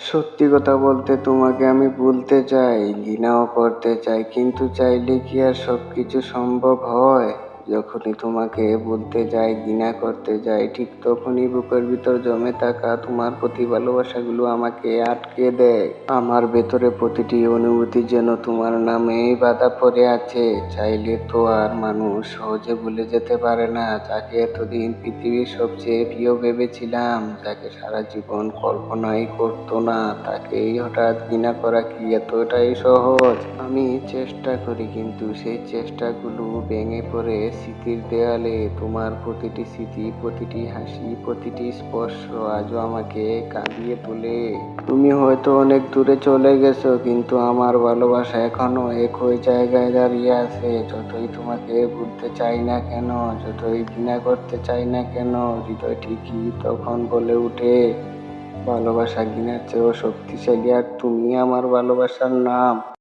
সত্যি কথা বলতে তোমাকে আমি ভুলতে চাই, ঘৃণাও করতে চাই, কিন্তু চাইলে কি আর সবকিছু সম্ভব হয়? যখনই তোমাকে ভুলতে যাই, ঘৃণা করতে যাই, ঠিক তখনই বুকের ভিতর জমে থাকা তোমার প্রতি ভালোবাসাগুলো আমাকে আটকে দেয়। আমার ভেতরে প্রতিটি অনুভূতি যেন তোমার নামেই বাধা পড়ে আছে। চাইলে তো আর মানুষ সহজে ভুলে যেতে পারে না, যাকে এতদিন পৃথিবীর সবচেয়ে প্রিয় ভেবেছিলাম, যাকে সারা জীবন কল্পনাই করতো না, তাকেই হঠাৎ ঘৃণা করা কি এতটাই সহজ? আমি চেষ্টা করি, কিন্তু সেই চেষ্টাগুলো ভেঙে পড়ে স্মৃতির দেয়ালে। তোমার প্রতিটি স্মৃতি, প্রতিটি হাসি, প্রতিটি স্পর্শ আজও আমাকে কাঁদিয়ে তোলে। তুমি হয়তো অনেক দূরে চলে গেছো, কিন্তু আমার ভালোবাসা এখনো একই জায়গায় দাঁড়িয়ে আছে। যতই তোমাকে ভুলতে চাই না কেন, যতই ঘৃণা করতে চাই না কেন, হৃদয় ঠিকই তখন বলে উঠে, ভালোবাসা ঘৃণার চেয়েও শক্তিশালী, আর তুমি আমার ভালোবাসার নাম।